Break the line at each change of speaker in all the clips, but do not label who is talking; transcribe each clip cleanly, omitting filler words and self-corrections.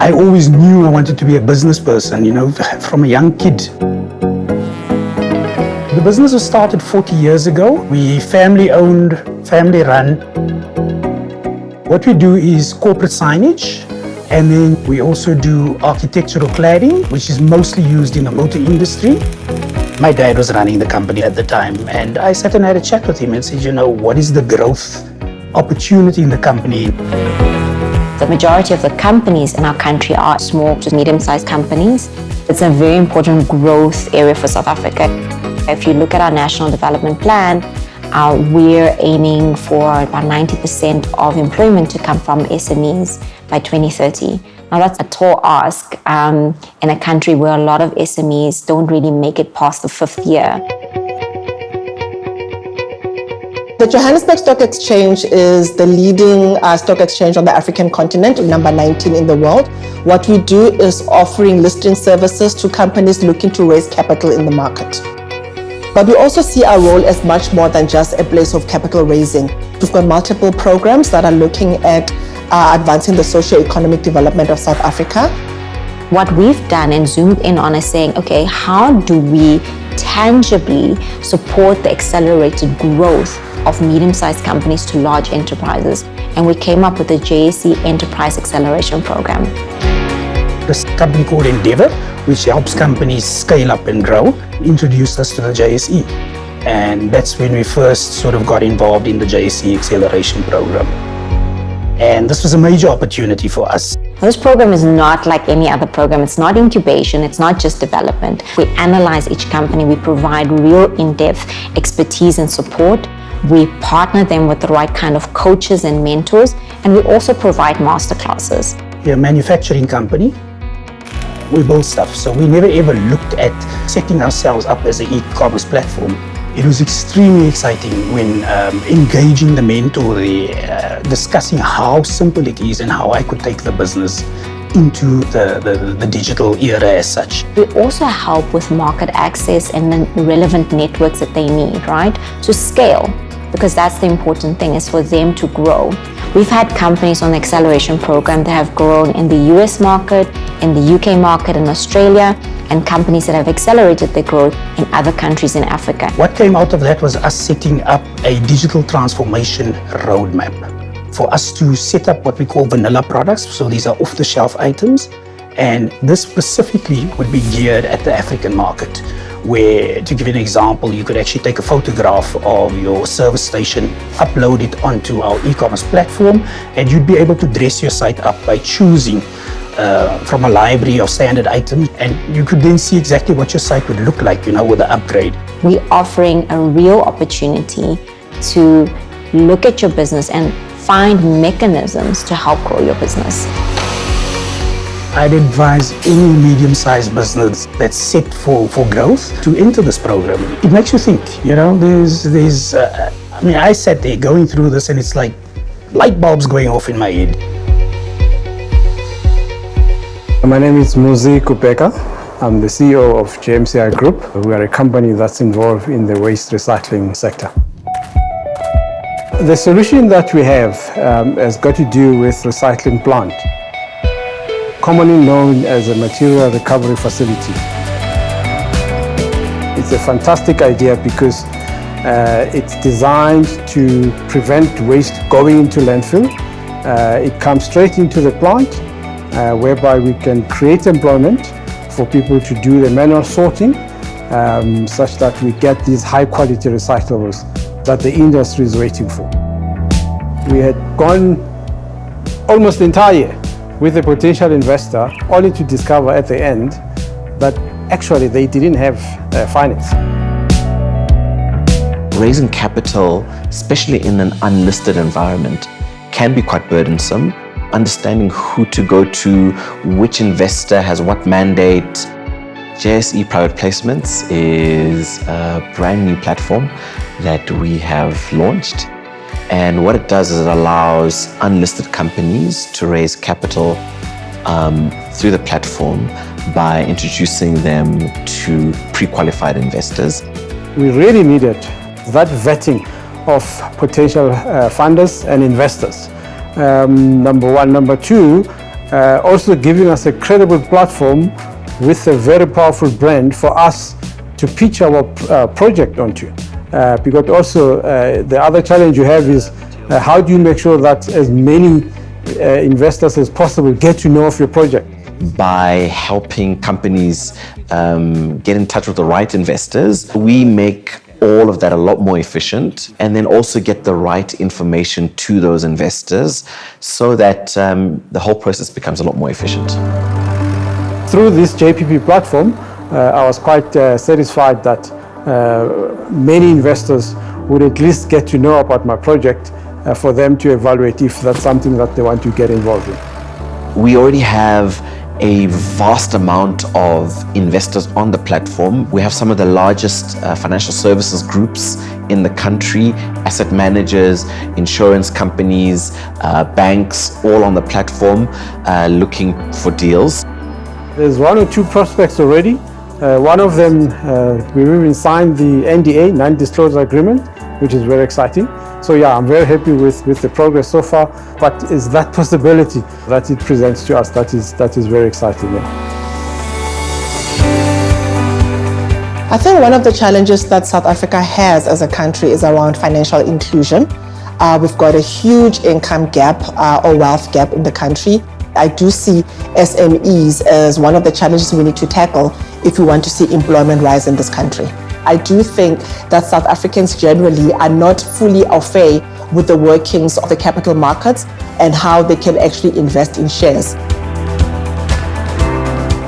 I always knew I wanted to be a business person, from a young kid. The business was started 40 years ago. We family-owned, family-run. What we do is corporate signage, and then we also do architectural cladding, which is mostly used in the motor industry. My dad was running the company at the time, and I sat and had a chat with him and said, what is the growth opportunity in the company?
The majority of the companies in our country are small to medium-sized companies. It's a very important growth area for South Africa. If you look at our National Development Plan, we're aiming for about 90% of employment to come from SMEs by 2030. Now that's a tall ask in a country where a lot of SMEs don't really make it past the 5th year.
The Johannesburg Stock Exchange is the leading stock exchange on the African continent, number 19 in the world. What we do is offering listing services to companies looking to raise capital in the market. But we also see our role as much more than just a place of capital raising. We've got multiple programs that are looking at advancing the socio-economic development of South Africa.
What we've done and zoomed in on is saying, okay, how do we tangibly support the accelerated growth of medium-sized companies to large enterprises? And we came up with the JSE Enterprise Acceleration Program.
This company called Endeavour, which helps companies scale up and grow, introduced us to the JSE. And that's when we first sort of got involved in the JSE Acceleration Program. And this was a major opportunity for us.
This program is not like any other program. It's not incubation. It's not just development. We analyze each company. We provide real in-depth expertise and support. We partner them with the right kind of coaches and mentors. And we also provide masterclasses.
We're a manufacturing company. We build stuff. So we never ever looked at setting ourselves up as an e-commerce platform. It was extremely exciting when engaging the mentor there, discussing how simple it is and how I could take the business into the digital era as such.
We also help with market access and the relevant networks that they need, right? To scale, because that's the important thing, is for them to grow. We've had companies on the acceleration program that have grown in the US market, in the UK market, in Australia, and companies that have accelerated their growth in other countries in Africa.
What came out of that was us setting up a digital transformation roadmap for us to set up what we call vanilla products. So these are off-the-shelf items, and this specifically would be geared at the African market, where, to give you an example, you could actually take a photograph of your service station, upload it onto our e-commerce platform, and you'd be able to dress your site up by choosing from a library of standard items, and you could then see exactly what your site would look like, with the upgrade.
We're offering a real opportunity to look at your business and find mechanisms to help grow your business.
I'd advise any medium-sized business that's set for growth to enter this program. It makes you think, I sat there going through this and it's like light bulbs going off in my head.
My name is Muzi Kupeka. I'm the CEO of JMCI Group. We are a company that's involved in the waste recycling sector. The solution that we have has got to do with recycling plant, commonly known as a material recovery facility. It's a fantastic idea because it's designed to prevent waste going into landfill. It comes straight into the plant, whereby we can create employment for people to do the manual sorting, such that we get these high quality recyclables that the industry is waiting for. We had gone almost the entire year with a potential investor, only to discover at the end that actually they didn't have finance.
Raising capital, especially in an unlisted environment, can be quite burdensome. Understanding who to go to, which investor has what mandate. JSE Private Placements is a brand new platform that we have launched. And what it does is it allows unlisted companies to raise capital through the platform by introducing them to pre-qualified investors.
We really needed that vetting of potential funders and investors. Number one. Number two, also giving us a credible platform with a very powerful brand for us to pitch our project onto. Because also the other challenge you have is how do you make sure that as many investors as possible get to know of your project?
By helping companies get in touch with the right investors, we make all of that a lot more efficient, and then also get the right information to those investors so that the whole process becomes a lot more efficient.
Through this JPP platform, I was quite satisfied that many investors would at least get to know about my project for them to evaluate if that's something that they want to get involved in.
We already have a vast amount of investors on the platform. We have some of the largest financial services groups in the country, asset managers, insurance companies, banks, all on the platform looking for deals.
There's one or two prospects already. One of them, we've even signed the NDA, non-disclosure agreement, which is very exciting. So yeah, I'm very happy with the progress so far, but it's that possibility that it presents to us that is very exciting. Yeah.
I think one of the challenges that South Africa has as a country is around financial inclusion. We've got a huge income gap or wealth gap in the country. I do see SMEs as one of the challenges we need to tackle if we want to see employment rise in this country. I do think that South Africans generally are not fully au fait with the workings of the capital markets and how they can actually invest in shares.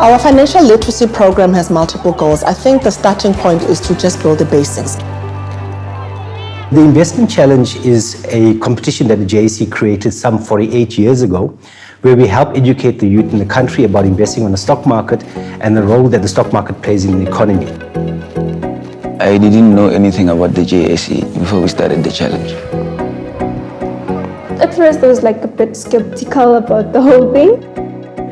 Our financial literacy program has multiple goals. I think the starting point is to just build the basics.
The Investment Challenge is a competition that the JSE created some 48 years ago, where we help educate the youth in the country about investing on the stock market and the role that the stock market plays in the economy.
I didn't know anything about the JSE before we started the challenge.
At first I was like a bit skeptical about the whole thing.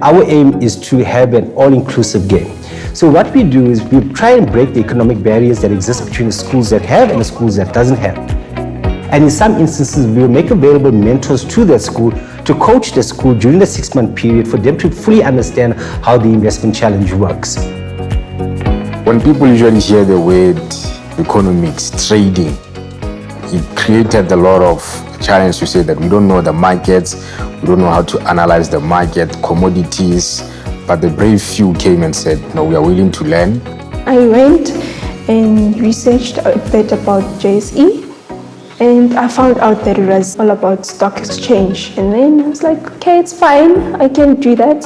Our aim is to have an all-inclusive game. So what we do is we try and break the economic barriers that exist between the schools that have and the schools that doesn't have. And in some instances, we will make available mentors to that school to coach the school during the 6-month period for them to fully understand how the Investment Challenge works.
When people usually hear the word economics, trading, it created a lot of challenge to say that we don't know the markets, we don't know how to analyze the market, commodities, but the brave few came and said, no, we are willing to learn.
I went and researched a bit about JSE, and I found out that it was all about stock exchange. And then I was like, okay, it's fine, I can do that.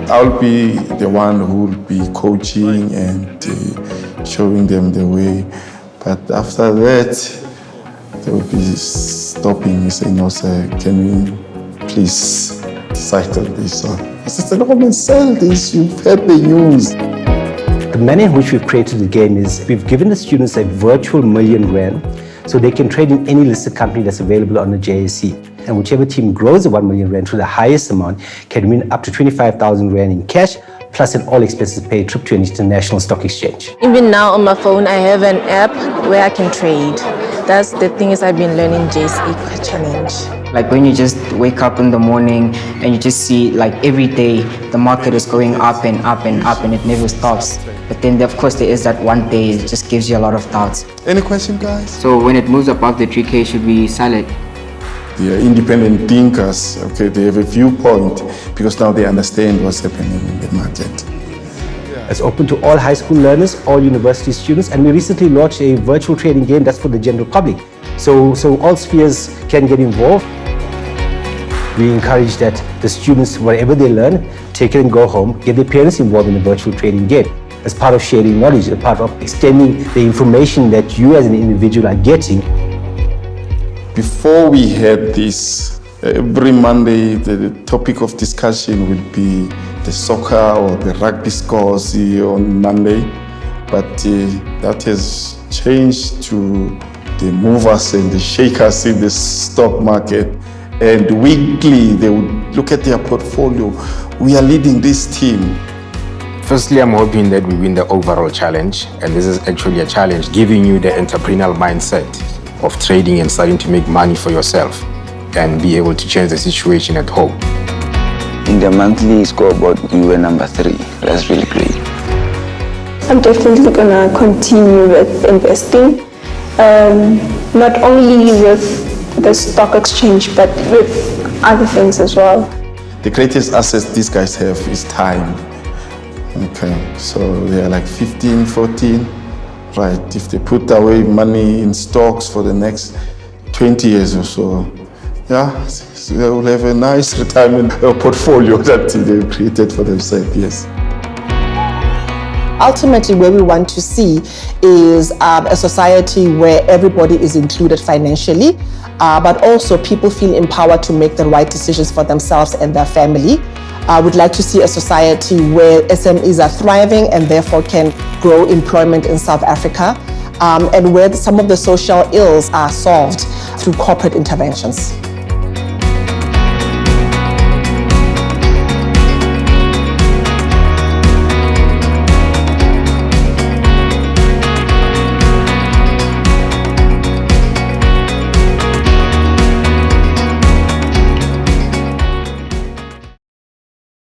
I'll be the one who will be coaching and showing them the way. But after that, they will be stopping me, saying, no, sir, can we please settle this? I said, no, man, sell this, you've heard the news.
The manner in which we've created the game is we've given the students a virtual R1 million so they can trade in any listed company that's available on the JSE. And whichever team grows the R1 million to the highest amount can win up to 25,000 Rand in cash, plus an all expenses paid trip to an international stock exchange.
Even now on my phone, I have an app where I can trade. That's the thing is I've been learning JSE Challenge.
Like when you just wake up in the morning and you just see like every day the market is going up and up and up and it never stops. But then of course there is that one day it just gives you a lot of doubts.
Any question, guys?
So when it moves above the 3K, should we sell it?
They are independent thinkers, okay? They have a viewpoint because now they understand what's happening in the market.
It's open to all high school learners, all university students, and we recently launched a virtual trading game that's for the general public. So all spheres can get involved. We encourage that the students, whatever they learn, take it and go home, get their parents involved in the virtual trading game as part of sharing knowledge, as part of extending the information that you as an individual are getting.
Before we had this, every Monday the topic of discussion would be the soccer or the rugby scores on Monday, but that has changed to the movers and the shakers in the stock market. And weekly they would look at their portfolio. We are leading this team.
Firstly, I'm hoping that we win the overall challenge, and this is actually a challenge giving you the entrepreneurial mindset of trading and starting to make money for yourself and be able to change the situation at home.
In the monthly scoreboard, we were number 3. That's really great.
I'm definitely gonna continue with investing, not only with the stock exchange, but with other things as well.
The greatest asset these guys have is time. Okay, so they are like 15, 14, right? If they put away money in stocks for the next 20 years or so, yeah, so they will have a nice retirement portfolio that they've created for themselves, yes.
Ultimately, where we want to see is a society where everybody is included financially, but also people feel empowered to make the right decisions for themselves and their family. I would like to see a society where SMEs are thriving and therefore can grow employment in South Africa, and where some of the social ills are solved through corporate interventions.